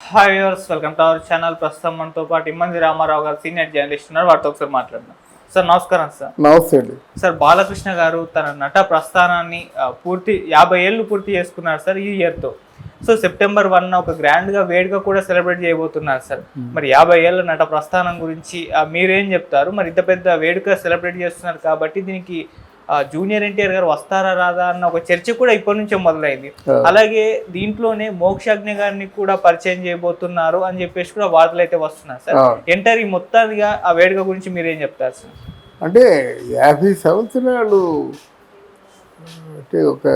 Hi viewers, welcome to our channel. ప్రస్తుతం మనతో పాటు ఇమ్మంది రామారావు గారు సీనియర్ జర్నలిస్ట్ ఉన్నారు. వాటితో ఒకసారి మాట్లాడదాం. సార్ నమస్కారం. సార్ నమస్తే అండి. సార్ బాలకృష్ణ గారు తన నట ప్రస్థానాన్ని పూర్తి 50 ఏళ్ళు పూర్తి చేసుకున్నారు సార్ ఈ ఇయర్తో. సో సెప్టెంబర్ 1 ఒక గ్రాండ్గా వేడుక కూడా సెలబ్రేట్ చేయబోతున్నారు సార్. మరి 50 ఏళ్ళ నట ప్రస్థానం గురించి మీరేం చెప్తారు? మరి ఇంత పెద్ద వేడుక సెలబ్రేట్ చేస్తున్నారు కాబట్టి దీనికి జూనియర్ ఎన్టీఆర్ గారు వస్తారా రాదా అన్న ఒక చర్చ కూడా ఇప్పటి నుంచే మొదలైంది. అలాగే దీంట్లోనే మోక్షాజ్ఞ గారిని కూడా పరిచయం చేయబోతున్నారు అని చెప్పేసి కూడా వార్తలు అయితే వస్తున్నాయి సార్. ఎంటర్ ఈ మొత్తానిగా ఆ వేడుక గురించి మీరేం చెప్తారు సార్? అంటే 50 సంవత్సరాలు అంటే ఒక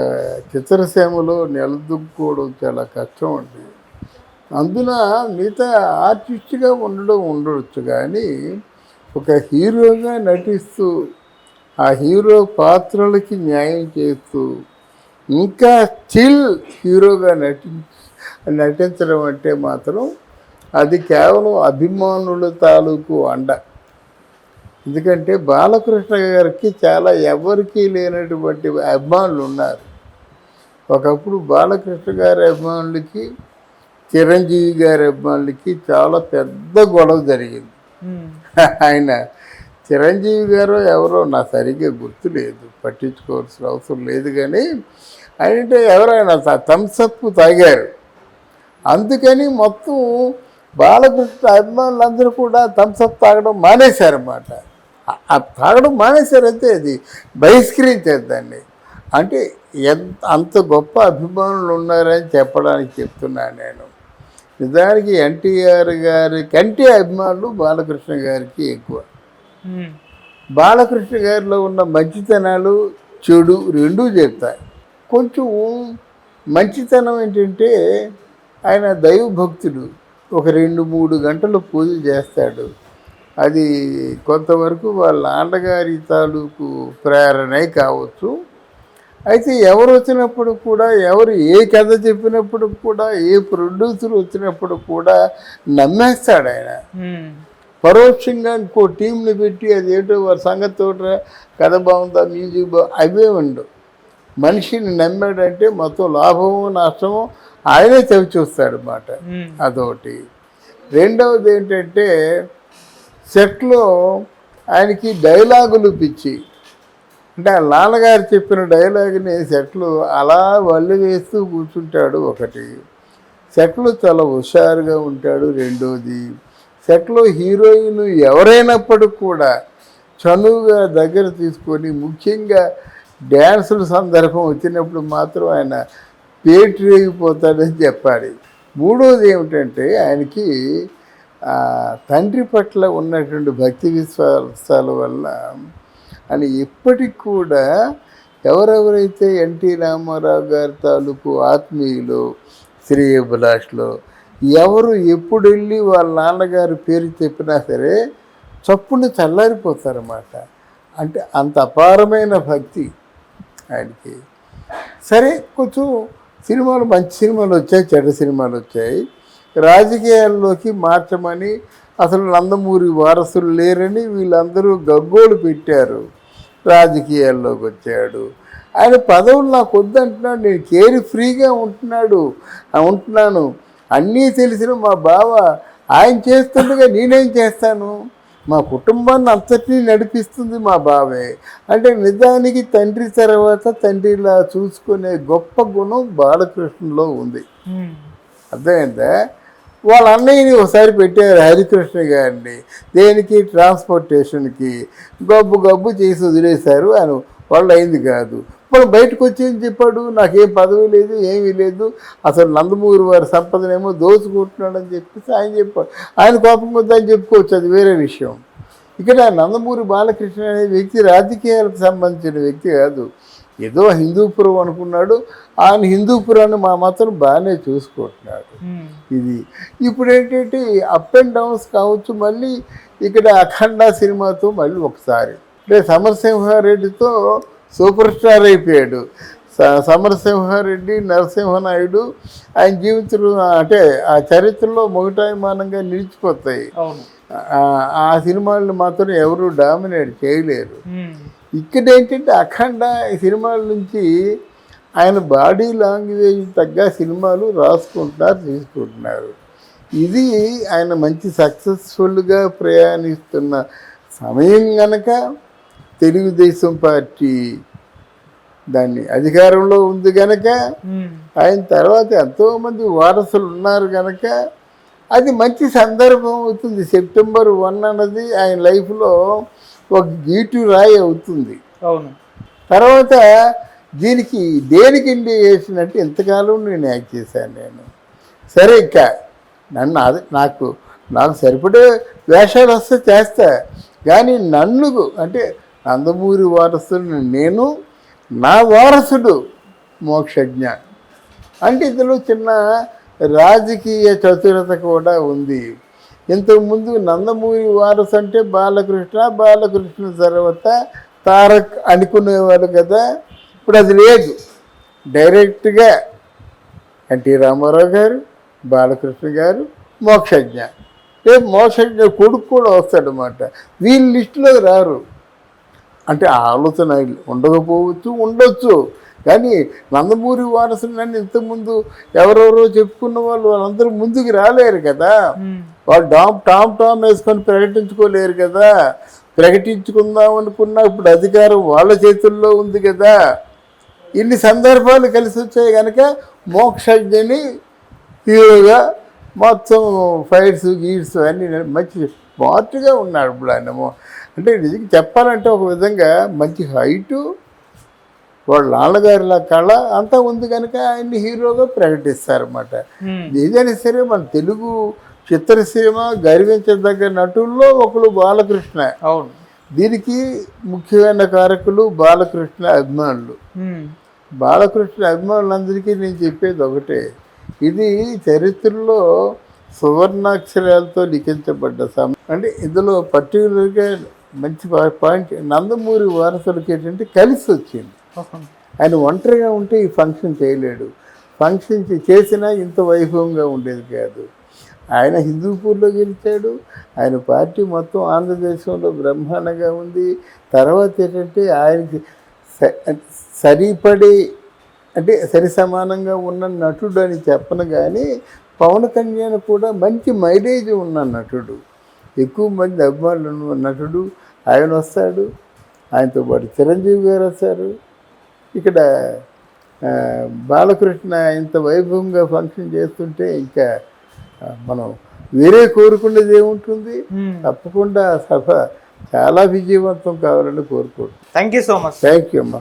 చిత్రసీమలో నిలదొక్కుకోవడం చాలా కష్టం అండి. అందున మిగతా ఆర్టిస్ట్గా ఉండవచ్చు, కానీ ఒక హీరోగా నటిస్తూ ఆ హీరో పాత్రలకి న్యాయం చేస్తూ ఇంకా స్టిల్ హీరోగా నటించడం అంటే మాత్రం అది కేవలం అభిమానుల తాలూకు అండ. ఎందుకంటే బాలకృష్ణ గారికి చాలా ఎవరికీ లేనటువంటి అభిమానులు ఉన్నారు. ఒకప్పుడు బాలకృష్ణ గారి అభిమానులకి చిరంజీవి గారి అభిమానులకి చాలా పెద్ద గొడవ జరిగింది. ఆయన చిరంజీవి గారు ఎవరో నా సరిగ్గా గుర్తులేదు, పట్టించుకోవాల్సిన అవసరం లేదు, కానీ అంటే ఎవరైనా థమ్సప్ తాగారు. అందుకని మొత్తం బాలకృష్ణ అభిమానులందరూ కూడా థమ్సప్ తాగడం మానేశారన్నమాట. తాగడం మానేశారంటే అది బహిష్కరించేద్దాన్ని. అంటే అంత గొప్ప అభిమానులు ఉన్నారని చెప్పడానికి చెప్తున్నాను నేను. నిజానికి ఎన్టీఆర్ గారి కంటే అభిమానులు బాలకృష్ణ గారికి ఎక్కువ. బాలకృష్ణ గారిలో ఉన్న మంచితనాలు చెడు రెండూ చెప్తాయి. కొంచెం మంచితనం ఏంటంటే ఆయన దైవభక్తుడు. ఒక 2-3 గంటలు పూజ చేస్తాడు. అది కొంతవరకు వాళ్ళ నాన్నగారి తాలూకు ప్రేరణే కావచ్చు. అయితే ఎవరు వచ్చినప్పుడు కూడా, ఎవరు ఏ కథ చెప్పినప్పుడు కూడా, ఏ ప్రొడ్యూసర్ వచ్చినప్పుడు కూడా నమ్మేస్తాడు ఆయన. పరోక్షంగా ఇంకో టీంని పెట్టి అదేంటో వారి సంగతి కథ బాగుందా, మ్యూజిక్ అవే ఉండవు. మనిషిని నమ్మాడంటే మొత్తం లాభము నష్టము ఆయనే తెవి చూస్తాడు అన్నమాట. అదొకటి. రెండవది ఏంటంటే సెట్లో ఆయనకి డైలాగులు పిచ్చి. అంటే ఆ నాన్నగారు చెప్పిన డైలాగుని సెట్లు అలా వల్లి వేస్తూ కూర్చుంటాడు. ఒకటి. సెట్లో చాలా హుషారుగా ఉంటాడు. రెండోది, సెట్లో హీరోయిన్ ఎవరైనప్పటికి కూడా చనువుగా దగ్గర తీసుకొని, ముఖ్యంగా డ్యాన్సుల సందర్భం వచ్చినప్పుడు మాత్రం ఆయన పేటరేగిపోతాడని చెప్పాలి. మూడోది ఏమిటంటే ఆయనకి తండ్రి పట్ల ఉన్నటువంటి భక్తి విశ్వాసాల వల్ల అని ఇప్పటికి కూడా ఎవరెవరైతే ఎన్టీ రామారావు గారి తాలూకు ఆత్మీయులు, శ్రేయోభిలాషులు ఎవరు ఎప్పుడు వెళ్ళి వాళ్ళ నాన్నగారి పేరు చెప్పినా సరే చప్పుని చల్లారిపోతారన్నమాట. అంటే అంత అపారమైన భక్తి ఆయనకి. సరే, కొంచెం సినిమాలు, మంచి సినిమాలు వచ్చాయి, చెడ్డ సినిమాలు వచ్చాయి. రాజకీయాల్లోకి మార్చమని అసలు నందమూరి వారసులు లేరని వీళ్ళందరూ గగ్గోలు పెట్టారు. రాజకీయాల్లోకి వచ్చాడు. ఆయన పదవులు నాకు వద్దంటున్నాడు. నేను కేర్ ఫ్రీగా ఉంటున్నాను. అన్నీ తెలిసిన మా బావ ఆయన చేస్తుండగా నేనేం చేస్తాను? మా కుటుంబాన్ని అంతటినీ నడిపిస్తుంది మా బావే. అంటే నిజానికి తండ్రి తర్వాత తండ్రిలా చూసుకునే గొప్ప గుణం బాలకృష్ణలో ఉంది. అర్థమైందా? వాళ్ళ అన్నయ్యని ఒకసారి పెట్టారు, హరికృష్ణ గారిని. దేనికి? ట్రాన్స్పోర్టేషన్కి. గబ్బు చేసి వదిలేశారు. ఆయన వాళ్ళు అయింది కాదు. ఇప్పుడు బయటకు వచ్చి ఏం చెప్పాడు? నాకేం పదవి లేదు, ఏమీ లేదు, అసలు నందమూరి వారి సంపదనేమో దోచుకుంటున్నాడని చెప్పేసి ఆయన చెప్పాడు. ఆయన కోపం వద్దని చెప్పుకోవచ్చు, అది వేరే విషయం. ఇక్కడ నందమూరి బాలకృష్ణ అనే వ్యక్తి రాజకీయాలకు సంబంధించిన వ్యక్తి కాదు. ఏదో హిందూపురం అనుకున్నాడు. ఆయన హిందూపురాన్ని మా మాత్రం బాగానే చూసుకుంటున్నాడు. ఇది ఇప్పుడు ఏంటంటే అప్ అండ్ డౌన్స్ కావచ్చు. మళ్ళీ ఇక్కడ అఖండ సినిమాతో మళ్ళీ ఒకసారి సమరసింహారెడ్డితో సూపర్ స్టార్ అయిపోయాడు. సమరసింహారెడ్డి, నరసింహనాయుడు ఆయన జీవితంలో అంటే ఆ చరిత్రలో మొగటాయమానంగా నిలిచిపోతాయి. ఆ సినిమాలను మాత్రం ఎవరు డామినేట్ చేయలేరు. ఇక్కడ ఏంటంటే అఖండ సినిమాల నుంచి ఆయన బాడీ లాంగ్వేజ్ తగ్గ సినిమాలు రాసుకుంటున్నారు, తీసుకుంటున్నారు. ఇది ఆయన మంచి సక్సెస్ఫుల్గా ప్రయాణిస్తున్న సమయం గనక తెలుగుదేశం పార్టీ దాన్ని అధికారంలో ఉంది గనక ఆయన తర్వాత ఎంతోమంది వారసులు ఉన్నారు కనుక అది మంచి సందర్భం అవుతుంది. సెప్టెంబర్ 1 అన్నది ఆయన లైఫ్లో ఒక గీటు రాయి అవుతుంది. అవును. తర్వాత దీనికి దేనికి ఇండియా చేసినట్టు ఎంతకాలం నేను యాక్ట్ చేశాను నేను. సరే ఇంకా నన్ను నాకు సరిపడే వేషాలు వస్తే చేస్తా, కానీ నన్ను అంటే నందమూరి వారసుడు నేను, నా వారసుడు మోక్షజ్ఞ అంటే ఇందులో చిన్న రాజకీయ చతురత కూడా ఉంది. ఇంతకుముందు నందమూరి వారసు అంటే బాలకృష్ణ తర్వాత తారక్ అనుకునేవాడు కదా. ఇప్పుడు అది లేదు. డైరెక్ట్గా ఎన్టీ రామారావు గారు, బాలకృష్ణ గారు, మోక్షజ్ఞ. రేపు మోక్షజ్ఞ కొడుకు కూడా వస్తాడనమాట. వీళ్ళ లిస్టులో రారు. అంటే ఆలోచన ఉండొచ్చు, కానీ నందమూరి వారసులని ఇంతకుముందు ఎవరెవరో చెప్పుకున్న వాళ్ళందరూ ముందుకు రాలేరు కదా. వాళ్ళు టామ్ వేసుకొని ప్రకటించుకోలేరు కదా. ప్రకటించుకుందాం అనుకున్నా ఇప్పుడు అధికారం వాళ్ళ చేతుల్లో ఉంది కదా. ఇన్ని సందర్భాలు కలిసి వచ్చాయి కనుక మోక్షజ్ఞని హీరోగా మొత్తం ఫైట్స్ గీట్స్ అన్నీ మంచి స్మార్ట్గా ఉన్నాడు. ఇప్పుడు ఆయన అంటే నిజంగా చెప్పాలంటే ఒక విధంగా మంచి హైటు, వాళ్ళ నాన్నగారిలా కళ అంతా ఉంది కనుక ఆయన్ని హీరోగా ప్రకటిస్తారన్నమాట. ఏదైనా సరే మన తెలుగు చిత్రసీమ గర్వించదగ్గ నటుల్లో ఒకరు బాలకృష్ణ. అవును. దీనికి ముఖ్యమైన కారకులు బాలకృష్ణ అభిమానులు. బాలకృష్ణ అభిమానులందరికీ నేను చెప్పేది ఒకటే, ఇది చరిత్రలో సువర్ణాక్షరాలతో లిఖించబడ్డ అంటే ఇందులో పర్టికులర్గా మంచి పాయింట్ నందమూరి వారసులకి ఏంటంటే కలిసి వచ్చింది. ఆయన ఒంటరిగా ఉంటే ఈ ఫంక్షన్ చేయలేడు. ఫంక్షన్ చేసినా ఇంత వైభవంగా ఉండేది కాదు. ఆయన హిందూపూర్లో గెలిచాడు. ఆయన పార్టీ మొత్తం ఆంధ్రదేశంలో బ్రహ్మాండంగా ఉంది. తర్వాత ఏంటంటే ఆయనకి సరిపడే అంటే సరి సమానంగా ఉన్న నటుడు అని చెప్పను, కానీ పవన్ కళ్యాణ్ కూడా మంచి మైలేజ్ ఉన్న నటుడు, ఎక్కువ మంది అభిమానులు ఉన్న నటుడు. ఆయన వస్తాడు, ఆయనతో పాటు చిరంజీవి గారు వస్తారు. ఇక్కడ బాలకృష్ణ ఇంత వైభవంగా ఫంక్షన్ చేస్తుంటే ఇంకా మనం వేరే కోరుకునేది ఏముంటుంది. తప్పకుండా సభ చాలా విజయవంతం కావాలని కోరుకోండి. Thank you so much. Thank you అమ్మా.